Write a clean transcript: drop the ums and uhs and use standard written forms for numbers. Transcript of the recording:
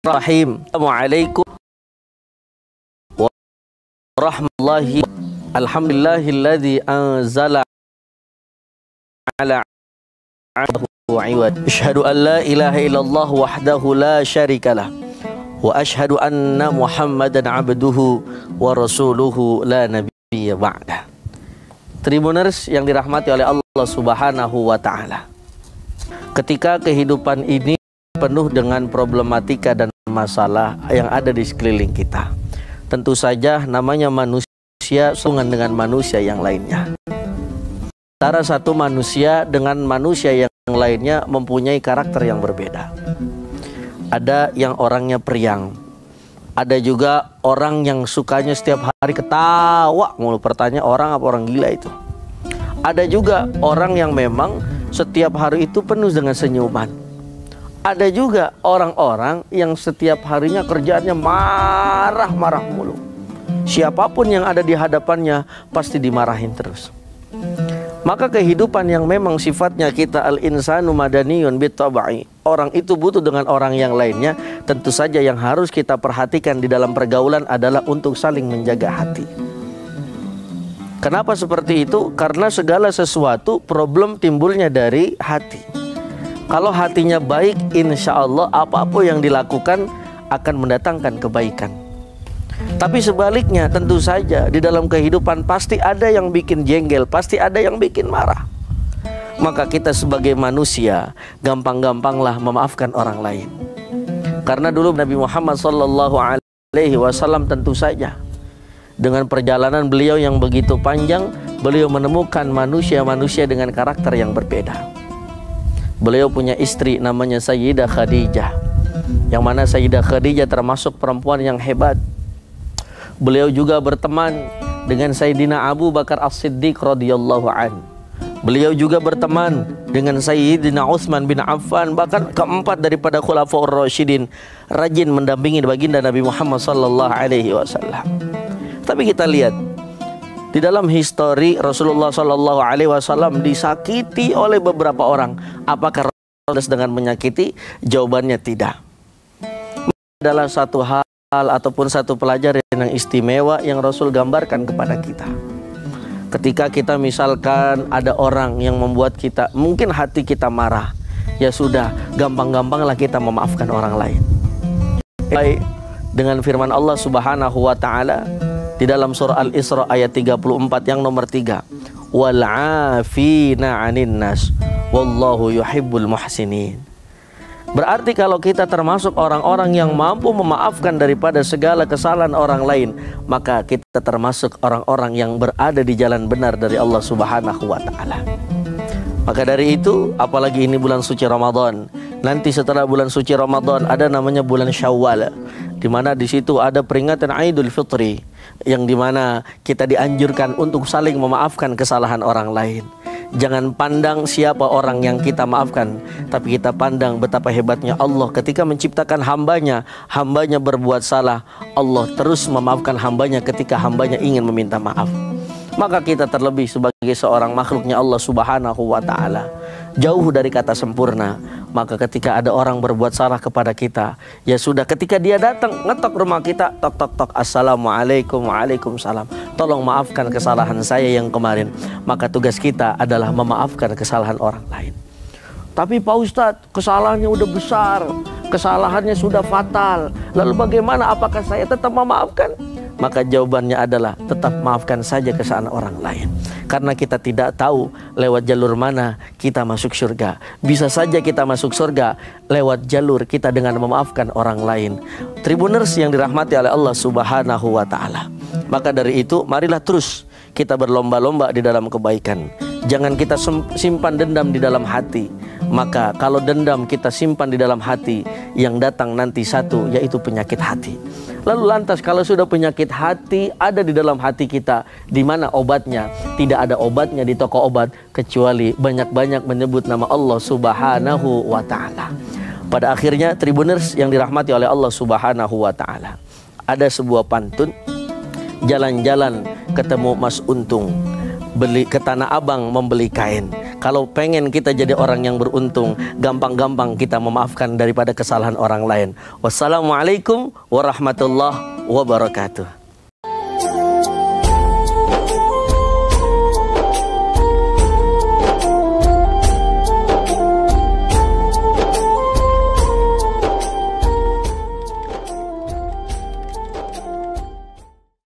Bismillahirrahmanirrahim. Assalamualaikum warahmatullahi wabarakatuh. Alhamdulillahilladzi anzala ala 'abdihi iwad. Asyhadu an la ilaha illallah wahdahu la syarikalah wa asyhadu anna Muhammadan 'abduhu wa rasuluhu la nabiyya ba'dah. Tribuners yang dirahmati oleh Allah Subhanahu wa taala. Ketika kehidupan ini penuh dengan problematika dan masalah yang ada di sekeliling kita, tentu saja namanya manusia hubungan dengan manusia yang lainnya. Antara satu manusia dengan manusia yang lainnya mempunyai karakter yang berbeda. Ada yang orangnya periang, ada juga orang yang sukanya setiap hari ketawa mulu. Pertanyaan, orang apa orang gila itu? Ada juga orang yang memang setiap hari itu penuh dengan senyuman. Ada juga orang-orang yang setiap harinya kerjaannya marah-marah mulu. Siapapun yang ada di hadapannya pasti dimarahin terus. Maka kehidupan yang memang sifatnya kita al-insanu madaniyun bitabai, orang itu butuh dengan orang yang lainnya, tentu saja yang harus kita perhatikan di dalam pergaulan adalah untuk saling menjaga hati. Kenapa seperti itu? Karena segala sesuatu problem timbulnya dari hati. Kalau hatinya baik, insya Allah apapun yang dilakukan akan mendatangkan kebaikan. Tapi sebaliknya tentu saja di dalam kehidupan pasti ada yang bikin jengkel, pasti ada yang bikin marah. Maka kita sebagai manusia gampang-gampanglah memaafkan orang lain. Karena dulu Nabi Muhammad SAW tentu saja dengan perjalanan beliau yang begitu panjang, beliau menemukan manusia-manusia dengan karakter yang berbeda. Beliau punya istri namanya Sayyidah Khadijah, yang mana Sayyidah Khadijah termasuk perempuan yang hebat. Beliau juga berteman dengan Sayyidina Abu Bakar As-Siddiq radhiyallahu an. Beliau juga berteman dengan Sayyidina Utsman bin Affan, bahkan keempat daripada Khulafaur Rasyidin, rajin mendampingi baginda Nabi Muhammad sallallahu alaihi wasallam. Tapi kita lihat di dalam histori Rasulullah sallallahu alaihi wasallam disakiti oleh beberapa orang. Apakah Rasul dengan menyakiti? Jawabannya tidak. Adalah satu hal ataupun satu pelajaran yang istimewa yang Rasul gambarkan kepada kita. Ketika kita misalkan ada orang yang membuat kita, mungkin hati kita marah, ya sudah, gampang-gampanglah kita memaafkan orang lain. Baik, dengan firman Allah Subhanahu wa taala di dalam surah Al-Isra ayat 34 yang nomor 3, wal 'afina 'anil nas wallahu yuhibbul muhsinin. Berarti kalau kita termasuk orang-orang yang mampu memaafkan daripada segala kesalahan orang lain, maka kita termasuk orang-orang yang berada di jalan benar dari Allah Subhanahu wa taala. Maka dari itu, apalagi ini bulan suci Ramadan, nanti setelah bulan suci Ramadan ada namanya bulan Syawal, di mana di situ ada peringatan Idul Fitri, yang dimana kita dianjurkan untuk saling memaafkan kesalahan orang lain. Jangan pandang siapa orang yang kita maafkan, tapi kita pandang betapa hebatnya Allah ketika menciptakan hambanya. Hambanya berbuat salah, Allah terus memaafkan hambanya ketika hambanya ingin meminta maaf. Maka kita terlebih sebagai seorang makhluknya Allah Subhanahu wa ta'ala, jauh dari kata sempurna. Maka ketika ada orang berbuat salah kepada kita, ya sudah, ketika dia datang ngetok rumah kita, tok tok tok, assalamualaikum, waalaikumsalam, tolong maafkan kesalahan saya yang kemarin. Maka tugas kita adalah memaafkan kesalahan orang lain. Tapi Pak Ustadz, kesalahannya udah besar, kesalahannya sudah fatal, lalu bagaimana? Apakah saya tetap memaafkan? Maka jawabannya adalah tetap maafkan saja kesalahan orang lain. Karena kita tidak tahu lewat jalur mana kita masuk surga. Bisa saja kita masuk surga lewat jalur kita dengan memaafkan orang lain. Tribuners yang dirahmati oleh Allah Subhanahu wa ta'ala. Maka dari itu marilah terus kita berlomba-lomba di dalam kebaikan. Jangan kita simpan dendam di dalam hati. Maka kalau dendam kita simpan di dalam hati, yang datang nanti satu, yaitu penyakit hati. Lalu lantas kalau sudah penyakit hati ada di dalam hati kita, di mana obatnya? Tidak ada obatnya di toko obat kecuali banyak-banyak menyebut nama Allah Subhanahu wa ta'ala. Pada akhirnya Tribuners yang dirahmati oleh Allah Subhanahu wa ta'ala, ada sebuah pantun, jalan-jalan ketemu Mas Untung, beli ke Tanah Abang membeli kain. Kalau pengen kita jadi orang yang beruntung, gampang-gampang kita memaafkan daripada kesalahan orang lain. Wassalamualaikum warahmatullahi wabarakatuh.